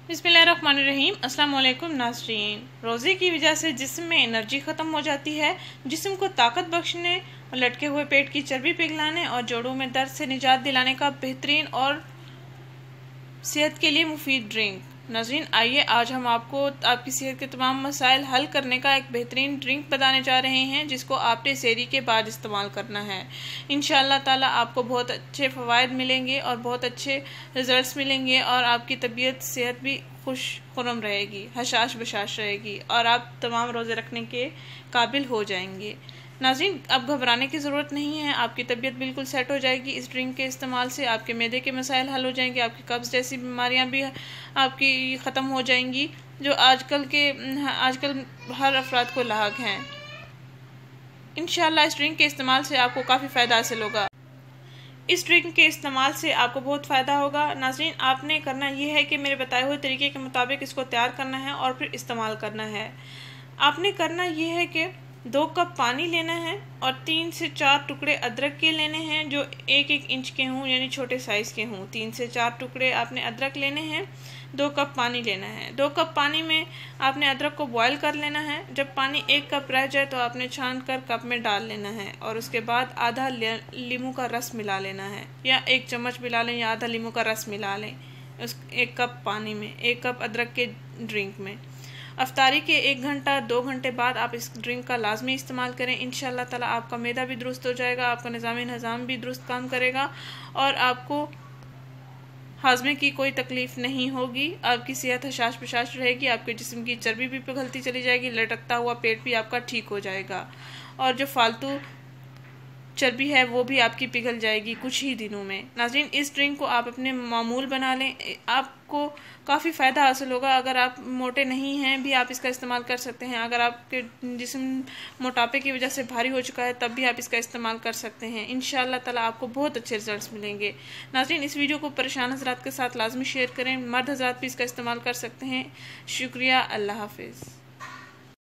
बिस्मिल्लाहिर्रहमानिर्रहीम। अस्सलाम वालेकुम नाज़रीन। रोज़े की वजह से जिस्म में एनर्जी ख़त्म हो जाती है। जिस्म को ताकत बख्शने और लटके हुए पेट की चर्बी पिघलाने और जोड़ों में दर्द से निजात दिलाने का बेहतरीन और सेहत के लिए मुफीद ड्रिंक। नाज़रीन, आइए आज हम आपको आपकी सेहत के तमाम मसाइल हल करने का एक बेहतरीन ड्रिंक बताने जा रहे हैं, जिसको आपने सेहरी के बाद इस्तेमाल करना है। इंशाअल्लाह ताला आपको बहुत अच्छे फ़वाइद मिलेंगे और बहुत अच्छे रिज़ल्ट्स मिलेंगे और आपकी तबीयत सेहत भी खुश खुरम रहेगी, हशाश बशाश रहेगी और आप तमाम रोज़े रखने के काबिल हो जाएंगे। नाज़रीन, अब घबराने की ज़रूरत नहीं है, आपकी तबीयत बिल्कुल सेट हो जाएगी। इस ड्रिंक के इस्तेमाल से आपके मैदे के मसाइल हल हो जाएंगे, आपकी कब्ज़ जैसी बीमारियां भी आपकी ख़त्म हो जाएंगी, जो आजकल हर अफराद को लाहक हैं। इंशाअल्लाह इस ड्रिंक के इस्तेमाल से आपको काफ़ी फ़ायदा हासिल होगा। इस ड्रिंक के इस्तेमाल से आपको बहुत फ़ायदा होगा। नाज़रीन, आपने करना यह है कि मेरे बताए हुए तरीके के मुताबिक इसको तैयार करना है और फिर इस्तेमाल करना है। आपने करना यह है कि 2 कप पानी लेना है और 3 से 4 टुकड़े अदरक के लेने हैं, जो 1-1 इंच के हों, यानी छोटे साइज़ के हों। 3 से 4 टुकड़े आपने अदरक लेने हैं, 2 कप पानी लेना है। 2 कप पानी में आपने अदरक को बॉयल कर लेना है। जब पानी 1 कप रह जाए तो आपने छान कर कप में डाल लेना है और उसके बाद आधा नींबू का रस मिला लेना है, या 1 चम्मच मिला लें या आधा नींबू का रस मिला लें उस 1 कप पानी में, 1 कप अदरक के ड्रिंक में। अफ्तारी के 1 घंटा 2 घंटे बाद आप इस ड्रिंक का लाजमी इस्तेमाल करें। इंशाअल्लाह ताला आपका मैदा भी दुरुस्त हो जाएगा, आपका निज़ाम भी दुरुस्त काम करेगा और आपको हाजमे की कोई तकलीफ़ नहीं होगी। आपकी सेहत हशाश बशाश रहेगी, आपके जिस्म की चर्बी भी पिघलती चली जाएगी, लटकता हुआ पेट भी आपका ठीक हो जाएगा और जो फालतू चर्बी है वो भी आपकी पिघल जाएगी कुछ ही दिनों में। नाज़रीन, इस ड्रिंक को आप अपने मामूल बना लें, आपको काफ़ी फ़ायदा हासिल होगा। अगर आप मोटे नहीं हैं भी आप इसका इस्तेमाल कर सकते हैं। अगर आपके जिस्म मोटापे की वजह से भारी हो चुका है तब भी आप इसका इस्तेमाल कर सकते हैं। इंशाअल्लाह ताला आपको बहुत अच्छे रिजल्ट्स मिलेंगे। नाज़रीन, इस वीडियो को परेशान हज़रात के साथ लाजमी शेयर करें, मर्द हज़रात भी इसका इस्तेमाल कर सकते हैं। शुक्रिया, अल्लाह हाफिज़।